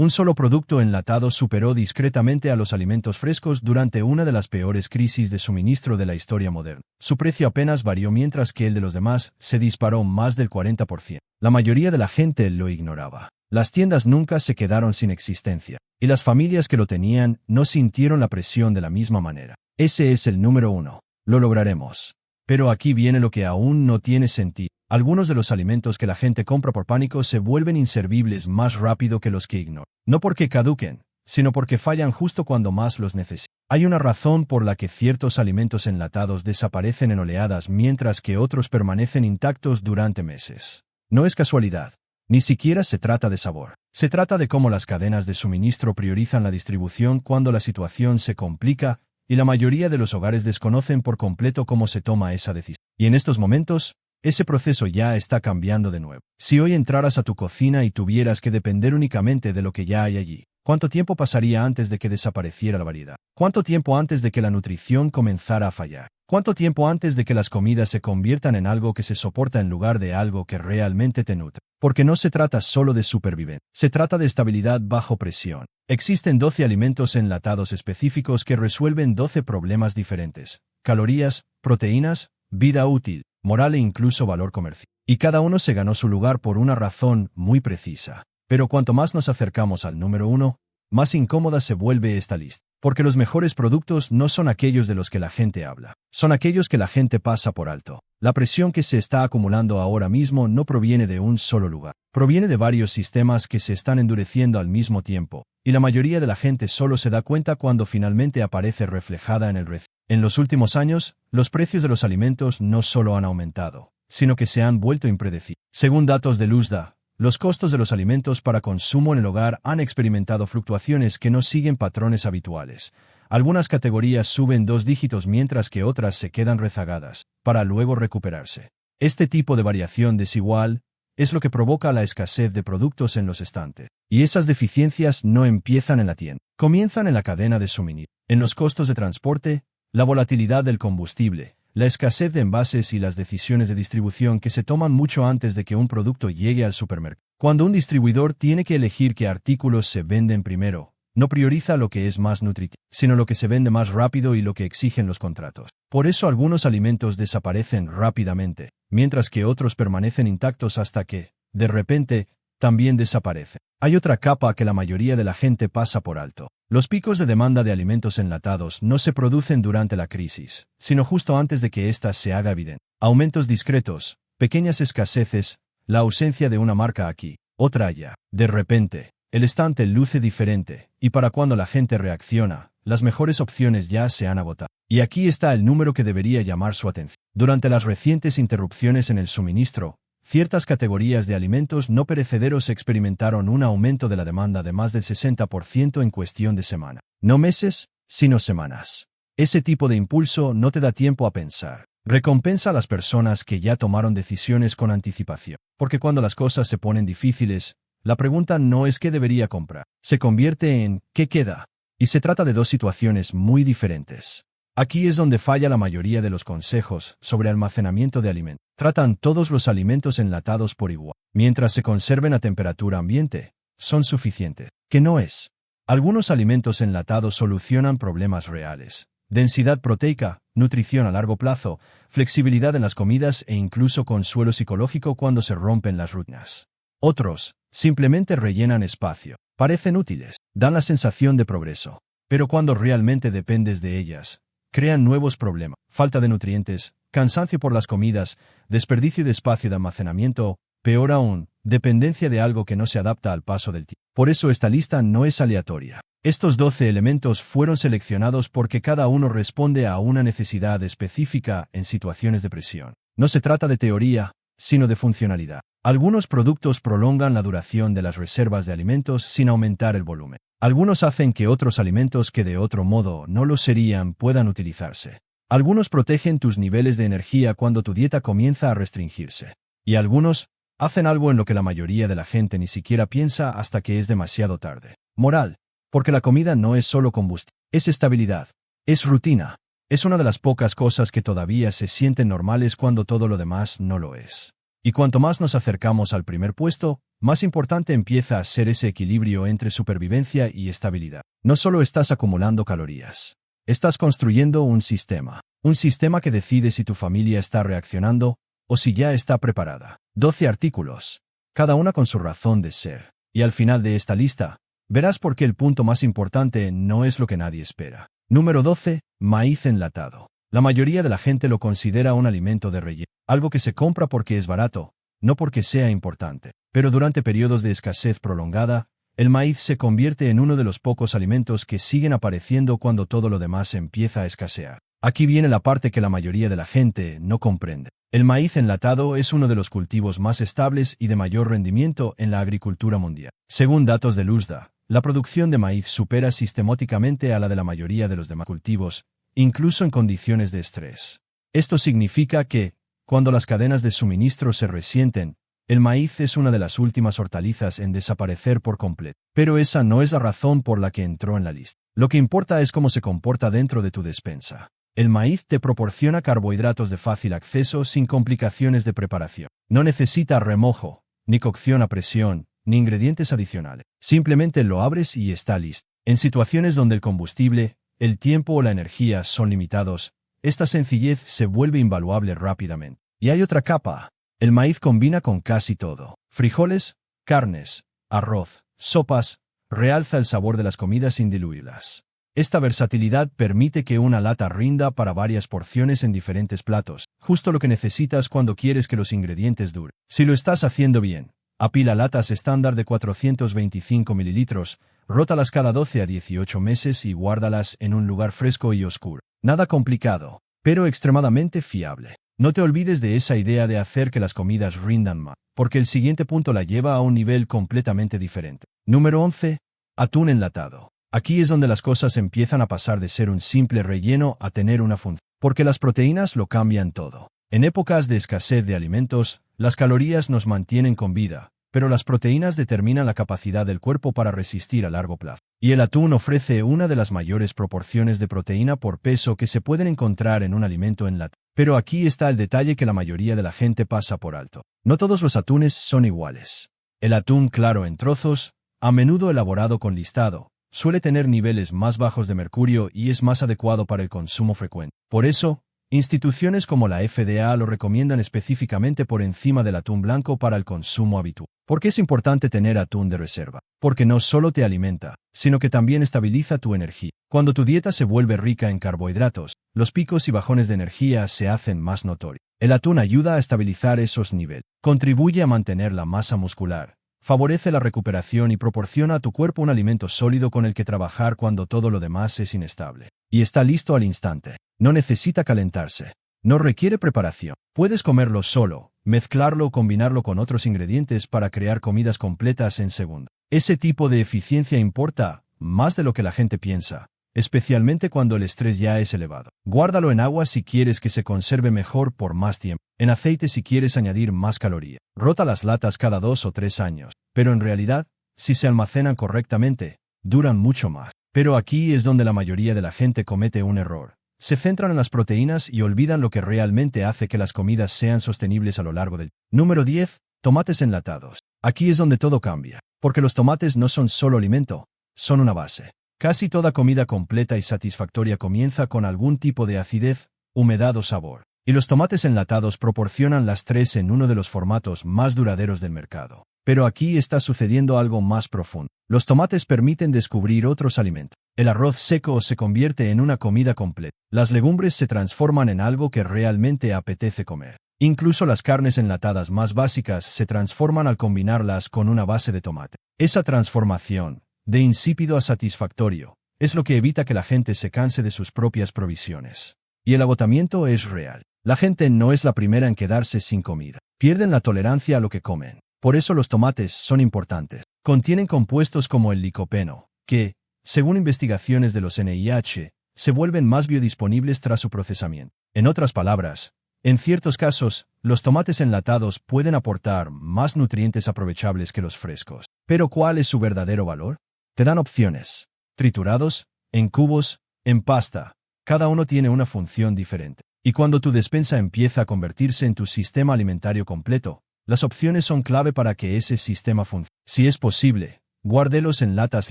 Un solo producto enlatado superó discretamente a los alimentos frescos durante una de las peores crisis de suministro de la historia moderna. Su precio apenas varió mientras que el de los demás se disparó más del 40%. La mayoría de la gente lo ignoraba. Las tiendas nunca se quedaron sin existencia, y las familias que lo tenían no sintieron la presión de la misma manera. Ese es el número 1. Lo lograremos. Pero aquí viene lo que aún no tiene sentido. Algunos de los alimentos que la gente compra por pánico se vuelven inservibles más rápido que los que ignoran. No porque caduquen, sino porque fallan justo cuando más los necesitan. Hay una razón por la que ciertos alimentos enlatados desaparecen en oleadas mientras que otros permanecen intactos durante meses. No es casualidad. Ni siquiera se trata de sabor. Se trata de cómo las cadenas de suministro priorizan la distribución cuando la situación se complica y la mayoría de los hogares desconocen por completo cómo se toma esa decisión. Y en estos momentos, ese proceso ya está cambiando de nuevo. Si hoy entraras a tu cocina y tuvieras que depender únicamente de lo que ya hay allí, ¿cuánto tiempo pasaría antes de que desapareciera la variedad? ¿Cuánto tiempo antes de que la nutrición comenzara a fallar? ¿Cuánto tiempo antes de que las comidas se conviertan en algo que se soporta en lugar de algo que realmente te nutre? Porque no se trata solo de supervivencia, se trata de estabilidad bajo presión. Existen 12 alimentos enlatados específicos que resuelven 12 problemas diferentes: calorías, proteínas, vida útil, moral e incluso valor comercial. Y cada uno se ganó su lugar por una razón muy precisa. Pero cuanto más nos acercamos al número 1, más incómoda se vuelve esta lista. Porque los mejores productos no son aquellos de los que la gente habla, son aquellos que la gente pasa por alto. La presión que se está acumulando ahora mismo no proviene de un solo lugar, proviene de varios sistemas que se están endureciendo al mismo tiempo, y la mayoría de la gente solo se da cuenta cuando finalmente aparece reflejada en el recibo. En los últimos años, los precios de los alimentos no solo han aumentado, sino que se han vuelto impredecibles. Según datos de USDA, los costos de los alimentos para consumo en el hogar han experimentado fluctuaciones que no siguen patrones habituales. Algunas categorías suben 2 dígitos mientras que otras se quedan rezagadas, para luego recuperarse. Este tipo de variación desigual es lo que provoca la escasez de productos en los estantes. Y esas deficiencias no empiezan en la tienda, comienzan en la cadena de suministro, en los costos de transporte, la volatilidad del combustible, la escasez de envases y las decisiones de distribución que se toman mucho antes de que un producto llegue al supermercado. Cuando un distribuidor tiene que elegir qué artículos se venden primero, no prioriza lo que es más nutritivo, sino lo que se vende más rápido y lo que exigen los contratos. Por eso algunos alimentos desaparecen rápidamente, mientras que otros permanecen intactos hasta que, de repente, también desaparecen. Hay otra capa que la mayoría de la gente pasa por alto. Los picos de demanda de alimentos enlatados no se producen durante la crisis, sino justo antes de que ésta se haga evidente. Aumentos discretos, pequeñas escaseces, la ausencia de una marca aquí, otra allá. De repente, el estante luce diferente, y para cuando la gente reacciona, las mejores opciones ya se han agotado. Y aquí está el número que debería llamar su atención. Durante las recientes interrupciones en el suministro, ciertas categorías de alimentos no perecederos experimentaron un aumento de la demanda de más del 60% en cuestión de semana. No meses, sino semanas. Ese tipo de impulso no te da tiempo a pensar. Recompensa a las personas que ya tomaron decisiones con anticipación. Porque cuando las cosas se ponen difíciles, la pregunta no es qué debería comprar. Se convierte en ¿qué queda? Y se trata de 2 situaciones muy diferentes. Aquí es donde falla la mayoría de los consejos sobre almacenamiento de alimentos. Tratan todos los alimentos enlatados por igual. Mientras se conserven a temperatura ambiente, son suficientes. ¿Qué no es? Algunos alimentos enlatados solucionan problemas reales. Densidad proteica, nutrición a largo plazo, flexibilidad en las comidas e incluso consuelo psicológico cuando se rompen las rutinas. Otros, simplemente rellenan espacio. Parecen útiles, dan la sensación de progreso. Pero cuando realmente dependes de ellas, crean nuevos problemas, falta de nutrientes, cansancio por las comidas, desperdicio de espacio de almacenamiento, peor aún, dependencia de algo que no se adapta al paso del tiempo. Por eso esta lista no es aleatoria. Estos 12 elementos fueron seleccionados porque cada uno responde a una necesidad específica en situaciones de presión. No se trata de teoría, sino de funcionalidad. Algunos productos prolongan la duración de las reservas de alimentos sin aumentar el volumen. Algunos hacen que otros alimentos que de otro modo no lo serían puedan utilizarse. Algunos protegen tus niveles de energía cuando tu dieta comienza a restringirse. Y algunos hacen algo en lo que la mayoría de la gente ni siquiera piensa hasta que es demasiado tarde. Moral. Porque la comida no es solo combustible. Es estabilidad. Es rutina. Es una de las pocas cosas que todavía se sienten normales cuando todo lo demás no lo es. Y cuanto más nos acercamos al primer puesto, más importante empieza a ser ese equilibrio entre supervivencia y estabilidad. No solo estás acumulando calorías. Estás construyendo un sistema. Un sistema que decide si tu familia está reaccionando o si ya está preparada. 12 artículos. Cada una con su razón de ser. Y al final de esta lista, verás por qué el punto más importante no es lo que nadie espera. Número 12. Maíz enlatado. La mayoría de la gente lo considera un alimento de relleno, algo que se compra porque es barato, no porque sea importante. Pero durante periodos de escasez prolongada, el maíz se convierte en uno de los pocos alimentos que siguen apareciendo cuando todo lo demás empieza a escasear. Aquí viene la parte que la mayoría de la gente no comprende. El maíz enlatado es uno de los cultivos más estables y de mayor rendimiento en la agricultura mundial. Según datos del USDA, la producción de maíz supera sistemáticamente a la de la mayoría de los demás cultivos, incluso en condiciones de estrés. Esto significa que, cuando las cadenas de suministro se resienten, el maíz es una de las últimas hortalizas en desaparecer por completo. Pero esa no es la razón por la que entró en la lista. Lo que importa es cómo se comporta dentro de tu despensa. El maíz te proporciona carbohidratos de fácil acceso sin complicaciones de preparación. No necesita remojo, ni cocción a presión, ni ingredientes adicionales. Simplemente lo abres y está listo. En situaciones donde el combustible, el tiempo o la energía son limitados, esta sencillez se vuelve invaluable rápidamente. Y hay otra capa. El maíz combina con casi todo. Frijoles, carnes, arroz, sopas, realza el sabor de las comidas indiluibles. Esta versatilidad permite que una lata rinda para varias porciones en diferentes platos, justo lo que necesitas cuando quieres que los ingredientes duren. Si lo estás haciendo bien, apila latas estándar de 425 mililitros, rótalas cada 12 a 18 meses y guárdalas en un lugar fresco y oscuro. Nada complicado, pero extremadamente fiable. No te olvides de esa idea de hacer que las comidas rindan más, porque el siguiente punto la lleva a un nivel completamente diferente. Número 11. Atún enlatado. Aquí es donde las cosas empiezan a pasar de ser un simple relleno a tener una función, porque las proteínas lo cambian todo. En épocas de escasez de alimentos, las calorías nos mantienen con vida, pero las proteínas determinan la capacidad del cuerpo para resistir a largo plazo. Y el atún ofrece una de las mayores proporciones de proteína por peso que se pueden encontrar en un alimento enlatado. Pero aquí está el detalle que la mayoría de la gente pasa por alto. No todos los atunes son iguales. El atún claro en trozos, a menudo elaborado con listado, suele tener niveles más bajos de mercurio y es más adecuado para el consumo frecuente. Por eso, instituciones como la FDA lo recomiendan específicamente por encima del atún blanco para el consumo habitual. ¿Por qué es importante tener atún de reserva? Porque no solo te alimenta, sino que también estabiliza tu energía. Cuando tu dieta se vuelve rica en carbohidratos, los picos y bajones de energía se hacen más notorios. El atún ayuda a estabilizar esos niveles, contribuye a mantener la masa muscular, favorece la recuperación y proporciona a tu cuerpo un alimento sólido con el que trabajar cuando todo lo demás es inestable. Y está listo al instante. No necesita calentarse. No requiere preparación. Puedes comerlo solo, mezclarlo o combinarlo con otros ingredientes para crear comidas completas en segundos. Ese tipo de eficiencia importa más de lo que la gente piensa, especialmente cuando el estrés ya es elevado. Guárdalo en agua si quieres que se conserve mejor por más tiempo. En aceite si quieres añadir más calorías. Rota las latas cada 2 o 3 años. Pero en realidad, si se almacenan correctamente, duran mucho más. Pero aquí es donde la mayoría de la gente comete un error. Se centran en las proteínas y olvidan lo que realmente hace que las comidas sean sostenibles a lo largo del tiempo. Número 10. Tomates enlatados. Aquí es donde todo cambia, porque los tomates no son solo alimento, son una base. Casi toda comida completa y satisfactoria comienza con algún tipo de acidez, humedad o sabor. Y los tomates enlatados proporcionan las tres en uno de los formatos más duraderos del mercado. Pero aquí está sucediendo algo más profundo. Los tomates permiten descubrir otros alimentos. El arroz seco se convierte en una comida completa. Las legumbres se transforman en algo que realmente apetece comer. Incluso las carnes enlatadas más básicas se transforman al combinarlas con una base de tomate. Esa transformación, de insípido a satisfactorio, es lo que evita que la gente se canse de sus propias provisiones. Y el agotamiento es real. La gente no es la primera en quedarse sin comida. Pierden la tolerancia a lo que comen. Por eso los tomates son importantes. Contienen compuestos como el licopeno, que, según investigaciones de los NIH, se vuelven más biodisponibles tras su procesamiento. En otras palabras, en ciertos casos, los tomates enlatados pueden aportar más nutrientes aprovechables que los frescos. ¿Pero cuál es su verdadero valor? Te dan opciones. Triturados, en cubos, en pasta. Cada uno tiene una función diferente. Y cuando tu despensa empieza a convertirse en tu sistema alimentario completo, Las opciones son clave para que ese sistema funcione. Si es posible, guárdelos en latas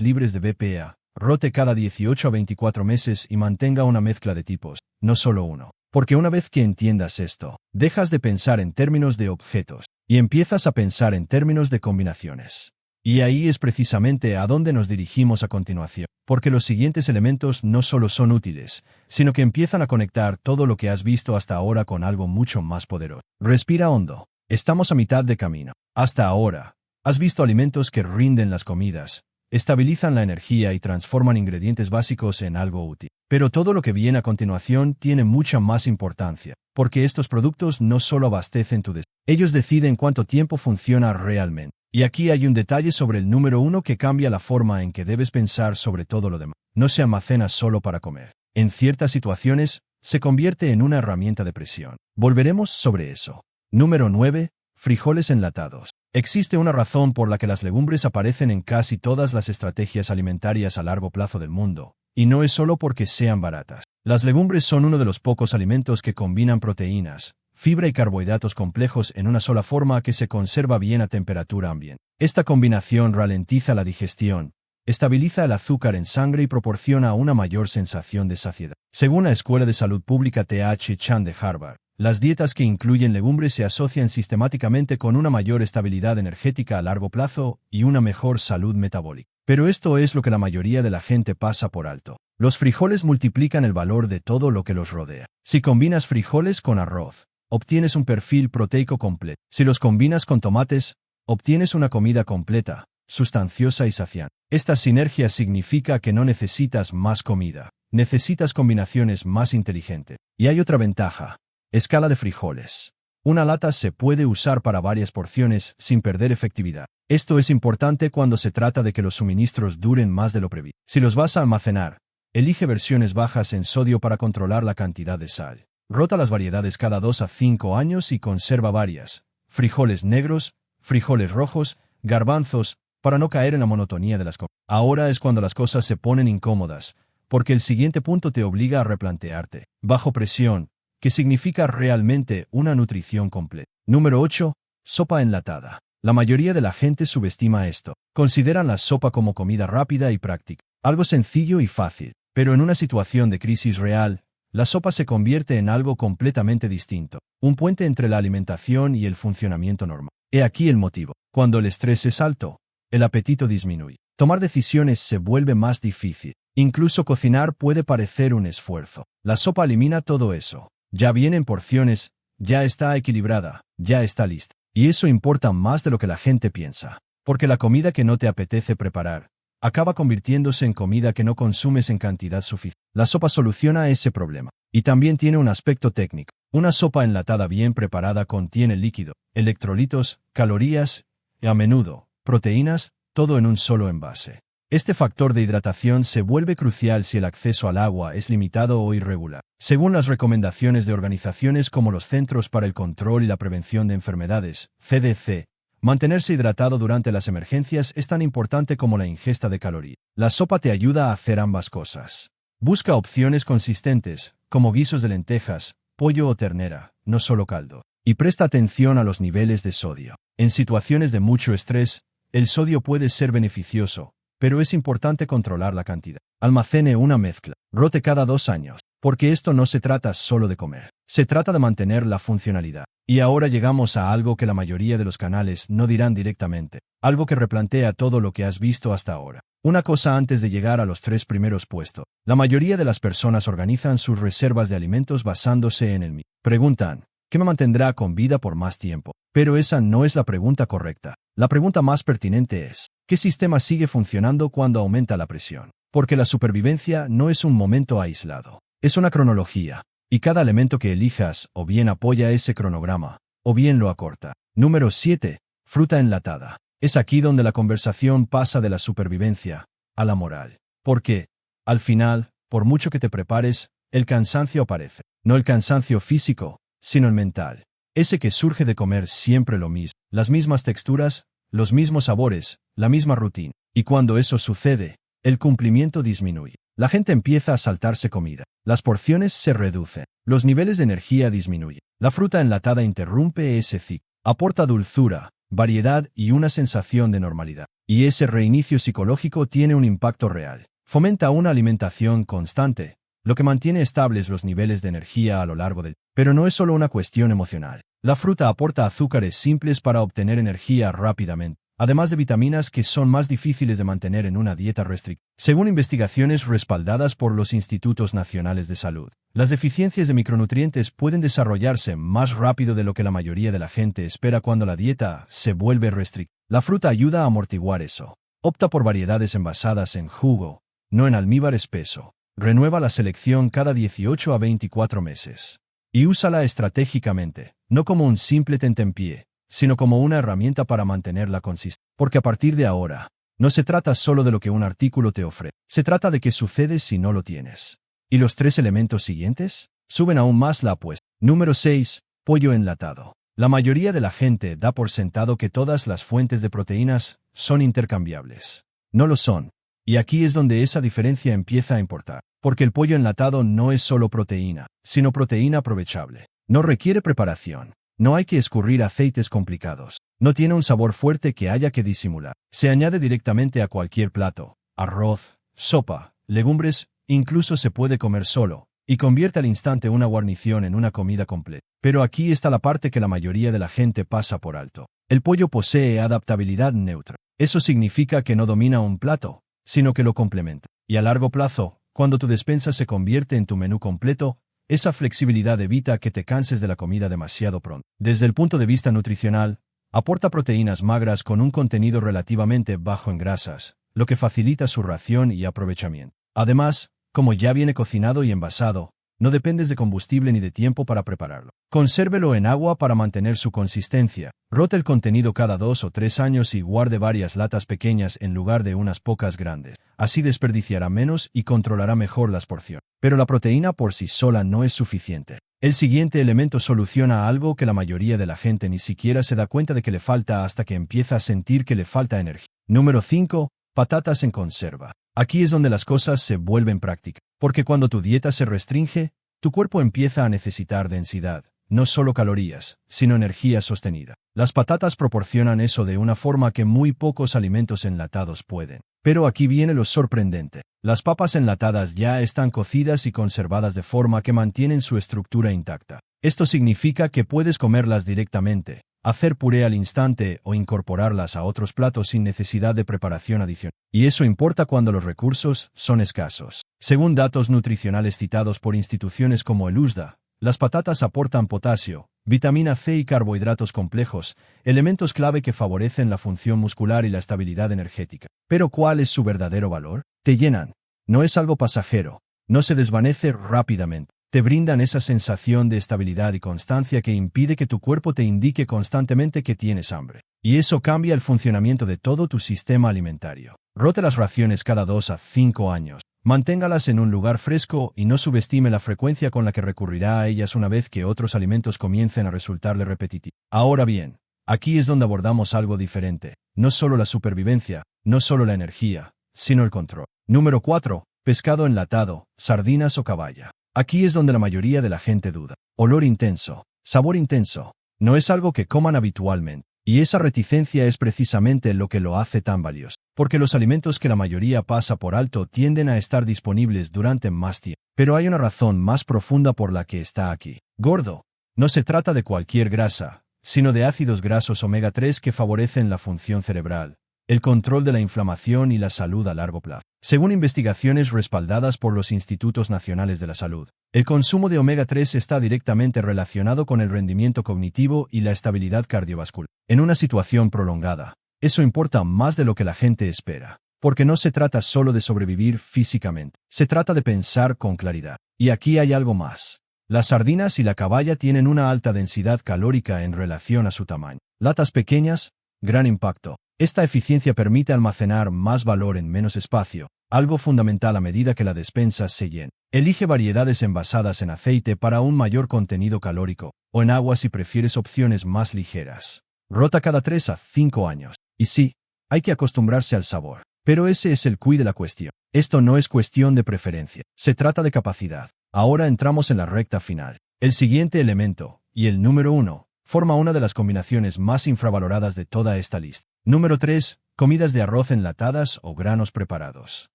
libres de BPA, rote cada 18 a 24 meses y mantenga una mezcla de tipos, no solo uno. Porque una vez que entiendas esto, dejas de pensar en términos de objetos y empiezas a pensar en términos de combinaciones. Y ahí es precisamente a donde nos dirigimos a continuación, porque los siguientes elementos no solo son útiles, sino que empiezan a conectar todo lo que has visto hasta ahora con algo mucho más poderoso. Respira hondo. Estamos a mitad de camino. Hasta ahora, has visto alimentos que rinden las comidas, estabilizan la energía y transforman ingredientes básicos en algo útil. Pero todo lo que viene a continuación tiene mucha más importancia, porque estos productos no solo abastecen tu deseo, ellos deciden cuánto tiempo funciona realmente. Y aquí hay un detalle sobre el número 1 que cambia la forma en que debes pensar sobre todo lo demás. No se almacena solo para comer. En ciertas situaciones, se convierte en una herramienta de presión. Volveremos sobre eso. Número 9. Frijoles enlatados. Existe una razón por la que las legumbres aparecen en casi todas las estrategias alimentarias a largo plazo del mundo, y no es solo porque sean baratas. Las legumbres son uno de los pocos alimentos que combinan proteínas, fibra y carbohidratos complejos en una sola forma que se conserva bien a temperatura ambiente. Esta combinación ralentiza la digestión, estabiliza el azúcar en sangre y proporciona una mayor sensación de saciedad. Según la Escuela de Salud Pública T.H. Chan de Harvard, las dietas que incluyen legumbres se asocian sistemáticamente con una mayor estabilidad energética a largo plazo y una mejor salud metabólica. Pero esto es lo que la mayoría de la gente pasa por alto. Los frijoles multiplican el valor de todo lo que los rodea. Si combinas frijoles con arroz, obtienes un perfil proteico completo. Si los combinas con tomates, obtienes una comida completa, sustanciosa y saciante. Esta sinergia significa que no necesitas más comida, necesitas combinaciones más inteligentes. Y hay otra ventaja. Escala de frijoles. Una lata se puede usar para varias porciones sin perder efectividad. Esto es importante cuando se trata de que los suministros duren más de lo previsto. Si los vas a almacenar, elige versiones bajas en sodio para controlar la cantidad de sal. Rota las variedades cada 2 a 5 años y conserva varias. Frijoles negros, frijoles rojos, garbanzos, para no caer en la monotonía de las comidas. Ahora es cuando las cosas se ponen incómodas, porque el siguiente punto te obliga a replantearte. Bajo presión, que significa realmente una nutrición completa. Número 8. Sopa enlatada. La mayoría de la gente subestima esto. Consideran la sopa como comida rápida y práctica. Algo sencillo y fácil. Pero en una situación de crisis real, la sopa se convierte en algo completamente distinto. Un puente entre la alimentación y el funcionamiento normal. He aquí el motivo. Cuando el estrés es alto, el apetito disminuye. Tomar decisiones se vuelve más difícil. Incluso cocinar puede parecer un esfuerzo. La sopa elimina todo eso. Ya viene en porciones, ya está equilibrada, ya está lista. Y eso importa más de lo que la gente piensa. Porque la comida que no te apetece preparar, acaba convirtiéndose en comida que no consumes en cantidad suficiente. La sopa soluciona ese problema. Y también tiene un aspecto técnico. Una sopa enlatada bien preparada contiene líquido, electrolitos, calorías y, a menudo, proteínas, todo en un solo envase. Este factor de hidratación se vuelve crucial si el acceso al agua es limitado o irregular. Según las recomendaciones de organizaciones como los Centros para el Control y la Prevención de Enfermedades, CDC, mantenerse hidratado durante las emergencias es tan importante como la ingesta de calorías. La sopa te ayuda a hacer ambas cosas. Busca opciones consistentes, como guisos de lentejas, pollo o ternera, no solo caldo. Y presta atención a los niveles de sodio. En situaciones de mucho estrés, el sodio puede ser beneficioso, pero es importante controlar la cantidad. Almacene una mezcla. Rote cada 2 años. Porque esto no se trata solo de comer. Se trata de mantener la funcionalidad. Y ahora llegamos a algo que la mayoría de los canales no dirán directamente. Algo que replantea todo lo que has visto hasta ahora. Una cosa antes de llegar a los 3 primeros puestos. La mayoría de las personas organizan sus reservas de alimentos basándose en el mí. Preguntan, ¿qué me mantendrá con vida por más tiempo? Pero esa no es la pregunta correcta. La pregunta más pertinente es, ¿qué sistema sigue funcionando cuando aumenta la presión? Porque la supervivencia no es un momento aislado. Es una cronología. Y cada elemento que elijas o bien apoya ese cronograma, o bien lo acorta. Número 7. Fruta enlatada. Es aquí donde la conversación pasa de la supervivencia a la moral. Porque, al final, por mucho que te prepares, el cansancio aparece. No el cansancio físico, sino el mental. Ese que surge de comer siempre lo mismo. Las mismas texturas, los mismos sabores, la misma rutina. Y cuando eso sucede, el cumplimiento disminuye. La gente empieza a saltarse comida. Las porciones se reducen. Los niveles de energía disminuyen. La fruta enlatada interrumpe ese ciclo. Aporta dulzura, variedad y una sensación de normalidad. Y ese reinicio psicológico tiene un impacto real. Fomenta una alimentación constante, lo que mantiene estables los niveles de energía a lo largo del día. Pero no es solo una cuestión emocional. La fruta aporta azúcares simples para obtener energía rápidamente, además de vitaminas que son más difíciles de mantener en una dieta restrictiva. Según investigaciones respaldadas por los Institutos Nacionales de Salud, las deficiencias de micronutrientes pueden desarrollarse más rápido de lo que la mayoría de la gente espera cuando la dieta se vuelve restrictiva. La fruta ayuda a amortiguar eso. Opta por variedades envasadas en jugo, no en almíbar espeso. Renueva la selección cada 18 a 24 meses. Y úsala estratégicamente, no como un simple tentempié, sino como una herramienta para mantenerla consistente. Porque a partir de ahora, no se trata solo de lo que un artículo te ofrece, se trata de qué sucede si no lo tienes. ¿Y los 3 elementos siguientes? Suben aún más la apuesta. Número 6. Pollo enlatado. La mayoría de la gente da por sentado que todas las fuentes de proteínas son intercambiables. No lo son. Y aquí es donde esa diferencia empieza a importar. Porque el pollo enlatado no es solo proteína, sino proteína aprovechable. No requiere preparación. No hay que escurrir aceites complicados. No tiene un sabor fuerte que haya que disimular. Se añade directamente a cualquier plato. Arroz, sopa, legumbres, incluso se puede comer solo, y convierte al instante una guarnición en una comida completa. Pero aquí está la parte que la mayoría de la gente pasa por alto. El pollo posee adaptabilidad neutra. Eso significa que no domina un plato, sino que lo complementa. Y a largo plazo, cuando tu despensa se convierte en tu menú completo, esa flexibilidad evita que te canses de la comida demasiado pronto. Desde el punto de vista nutricional, aporta proteínas magras con un contenido relativamente bajo en grasas, lo que facilita su ración y aprovechamiento. Además, como ya viene cocinado y envasado, no dependes de combustible ni de tiempo para prepararlo. Consérvelo en agua para mantener su consistencia. Rote el contenido cada 2 o 3 años y guarde varias latas pequeñas en lugar de unas pocas grandes. Así desperdiciará menos y controlará mejor las porciones. Pero la proteína por sí sola no es suficiente. El siguiente elemento soluciona algo que la mayoría de la gente ni siquiera se da cuenta de que le falta hasta que empieza a sentir que le falta energía. Número 5. Patatas en conserva. Aquí es donde las cosas se vuelven prácticas. Porque cuando tu dieta se restringe, tu cuerpo empieza a necesitar densidad, no solo calorías, sino energía sostenida. Las patatas proporcionan eso de una forma que muy pocos alimentos enlatados pueden. Pero aquí viene lo sorprendente. Las papas enlatadas ya están cocidas y conservadas de forma que mantienen su estructura intacta. Esto significa que puedes comerlas directamente, hacer puré al instante o incorporarlas a otros platos sin necesidad de preparación adicional. Y eso importa cuando los recursos son escasos. Según datos nutricionales citados por instituciones como el USDA, las patatas aportan potasio, vitamina C y carbohidratos complejos, elementos clave que favorecen la función muscular y la estabilidad energética. Pero ¿cuál es su verdadero valor? Te llenan. No es algo pasajero. No se desvanece rápidamente. Te brindan esa sensación de estabilidad y constancia que impide que tu cuerpo te indique constantemente que tienes hambre. Y eso cambia el funcionamiento de todo tu sistema alimentario. Rote las raciones cada 2 a 5 años. Manténgalas en un lugar fresco y no subestime la frecuencia con la que recurrirá a ellas una vez que otros alimentos comiencen a resultarle repetitivos. Ahora bien, aquí es donde abordamos algo diferente. No solo la supervivencia, no solo la energía, sino el control. Número 4. Pescado enlatado, sardinas o caballa. Aquí es donde la mayoría de la gente duda. Olor intenso, sabor intenso. No es algo que coman habitualmente. Y esa reticencia es precisamente lo que lo hace tan valioso. Porque los alimentos que la mayoría pasa por alto tienden a estar disponibles durante más tiempo. Pero hay una razón más profunda por la que está aquí. Gordo. No se trata de cualquier grasa, sino de ácidos grasos omega 3 que favorecen la función cerebral, el control de la inflamación y la salud a largo plazo. Según investigaciones respaldadas por los Institutos Nacionales de la Salud, el consumo de omega 3 está directamente relacionado con el rendimiento cognitivo y la estabilidad cardiovascular. En una situación prolongada, eso importa más de lo que la gente espera, porque no se trata solo de sobrevivir físicamente, se trata de pensar con claridad. Y aquí hay algo más. Las sardinas y la caballa tienen una alta densidad calórica en relación a su tamaño. Latas pequeñas, gran impacto. Esta eficiencia permite almacenar más valor en menos espacio, algo fundamental a medida que la despensa se llena. Elige variedades envasadas en aceite para un mayor contenido calórico, o en agua si prefieres opciones más ligeras. Rota cada 3 a 5 años. Y sí, hay que acostumbrarse al sabor. Pero ese es el quid de la cuestión. Esto no es cuestión de preferencia, se trata de capacidad. Ahora entramos en la recta final. El siguiente elemento, y el número 1, forma una de las combinaciones más infravaloradas de toda esta lista. Número 3. Comidas de arroz enlatadas o granos preparados.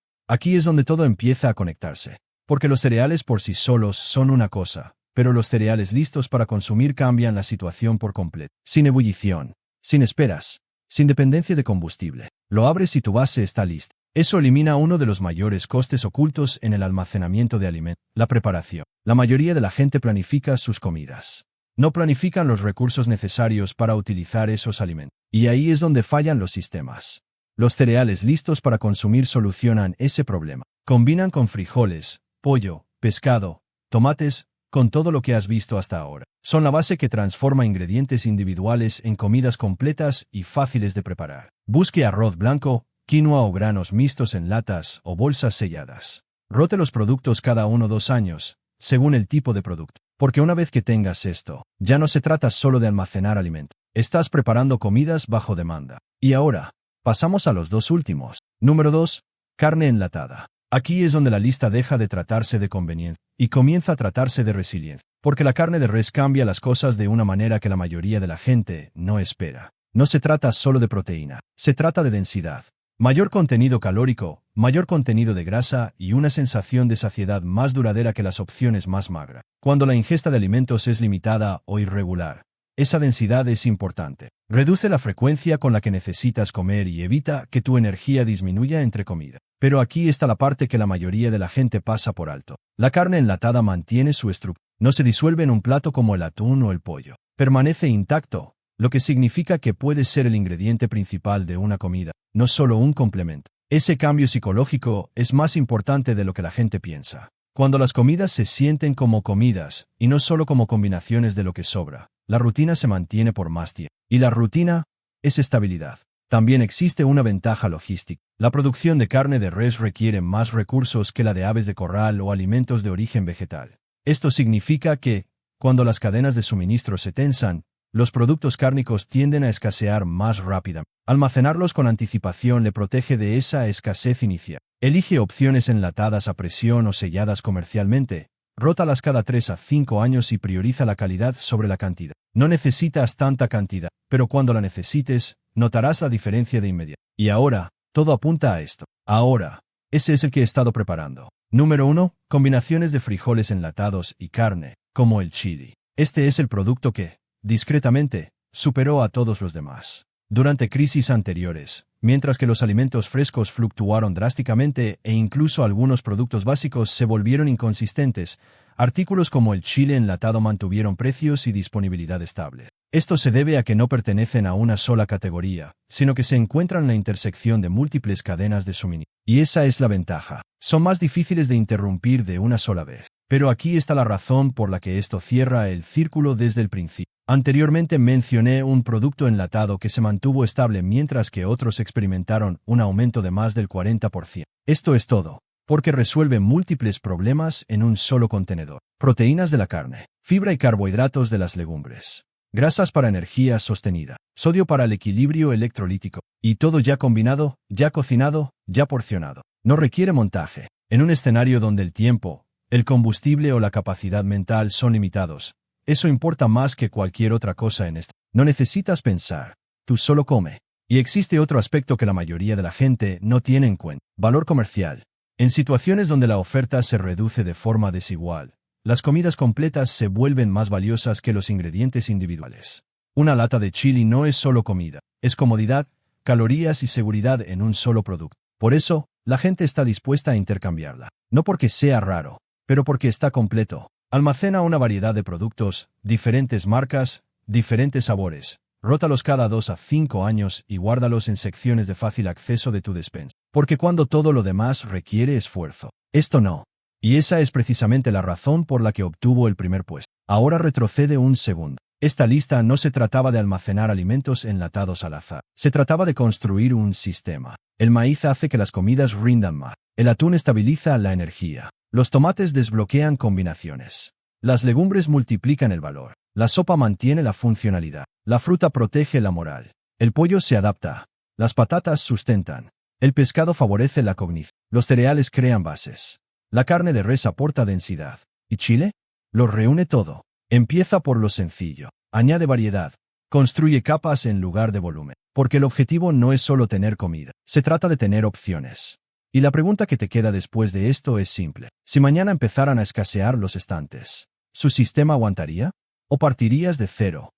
Aquí es donde todo empieza a conectarse. Porque los cereales por sí solos son una cosa, pero los cereales listos para consumir cambian la situación por completo. Sin ebullición, sin esperas, sin dependencia de combustible. Lo abres y tu base está lista. Eso elimina uno de los mayores costes ocultos en el almacenamiento de alimentos, la preparación. La mayoría de la gente planifica sus comidas. No planifican los recursos necesarios para utilizar esos alimentos. Y ahí es donde fallan los sistemas. Los cereales listos para consumir solucionan ese problema. Combinan con frijoles, pollo, pescado, tomates, con todo lo que has visto hasta ahora. Son la base que transforma ingredientes individuales en comidas completas y fáciles de preparar. Busque arroz blanco, quinoa o granos mixtos en latas o bolsas selladas. Rote los productos cada 1 o 2 años, según el tipo de producto. Porque una vez que tengas esto, ya no se trata solo de almacenar alimentos. Estás preparando comidas bajo demanda. Y ahora, pasamos a los 2 últimos. Número 2. Carne enlatada. Aquí es donde la lista deja de tratarse de conveniencia y comienza a tratarse de resiliencia. Porque la carne de res cambia las cosas de una manera que la mayoría de la gente no espera. No se trata solo de proteína, se trata de densidad. Mayor contenido calórico, mayor contenido de grasa y una sensación de saciedad más duradera que las opciones más magras. Cuando la ingesta de alimentos es limitada o irregular, esa densidad es importante. Reduce la frecuencia con la que necesitas comer y evita que tu energía disminuya entre comida. Pero aquí está la parte que la mayoría de la gente pasa por alto. La carne enlatada mantiene su estructura. No se disuelve en un plato como el atún o el pollo. Permanece intacto, lo que significa que puede ser el ingrediente principal de una comida, no solo un complemento. Ese cambio psicológico es más importante de lo que la gente piensa. Cuando las comidas se sienten como comidas, y no solo como combinaciones de lo que sobra, la rutina se mantiene por más tiempo. Y la rutina es estabilidad. También existe una ventaja logística. La producción de carne de res requiere más recursos que la de aves de corral o alimentos de origen vegetal. Esto significa que, cuando las cadenas de suministro se tensan, los productos cárnicos tienden a escasear más rápidamente. Almacenarlos con anticipación le protege de esa escasez inicial. Elige opciones enlatadas a presión o selladas comercialmente. Rótalas cada 3 a 5 años y prioriza la calidad sobre la cantidad. No necesitas tanta cantidad, pero cuando la necesites, notarás la diferencia de inmediato. Y ahora, todo apunta a esto. Ahora, ese es el que he estado preparando. Número 1. Combinaciones de frijoles enlatados y carne, como el chili. Este es el producto que, discretamente, superó a todos los demás. Durante crisis anteriores, mientras que los alimentos frescos fluctuaron drásticamente e incluso algunos productos básicos se volvieron inconsistentes, artículos como el chile enlatado mantuvieron precios y disponibilidad estables. Esto se debe a que no pertenecen a una sola categoría, sino que se encuentran en la intersección de múltiples cadenas de suministro. Y esa es la ventaja. Son más difíciles de interrumpir de una sola vez. Pero aquí está la razón por la que esto cierra el círculo desde el principio. Anteriormente mencioné un producto enlatado que se mantuvo estable mientras que otros experimentaron un aumento de más del 40%. Esto es todo, porque resuelve múltiples problemas en un solo contenedor. Proteínas de la carne, fibra y carbohidratos de las legumbres, grasas para energía sostenida, sodio para el equilibrio electrolítico, y todo ya combinado, ya cocinado, ya porcionado. No requiere montaje. En un escenario donde el tiempo, el combustible o la capacidad mental son limitados, eso importa más que cualquier otra cosa en esto. No necesitas pensar, tú solo come. Y existe otro aspecto que la mayoría de la gente no tiene en cuenta: valor comercial. En situaciones donde la oferta se reduce de forma desigual, las comidas completas se vuelven más valiosas que los ingredientes individuales. Una lata de chili no es solo comida, es comodidad, calorías y seguridad en un solo producto. Por eso, la gente está dispuesta a intercambiarla. No porque sea raro, pero porque está completo. Almacena una variedad de productos, diferentes marcas, diferentes sabores. Rótalos cada 2 a 5 años y guárdalos en secciones de fácil acceso de tu despensa. Porque cuando todo lo demás requiere esfuerzo, esto no. Y esa es precisamente la razón por la que obtuvo el primer puesto. Ahora retrocede un segundo. Esta lista no se trataba de almacenar alimentos enlatados al azar. Se trataba de construir un sistema. El maíz hace que las comidas rindan más. El atún estabiliza la energía. Los tomates desbloquean combinaciones. Las legumbres multiplican el valor. La sopa mantiene la funcionalidad. La fruta protege la moral. El pollo se adapta. Las patatas sustentan. El pescado favorece la cognición. Los cereales crean bases. La carne de res aporta densidad. ¿Y Chile? Lo reúne todo. Empieza por lo sencillo. Añade variedad. Construye capas en lugar de volumen. Porque el objetivo no es solo tener comida. Se trata de tener opciones. Y la pregunta que te queda después de esto es simple. Si mañana empezaran a escasear los estantes, ¿su sistema aguantaría? ¿O partirías de cero?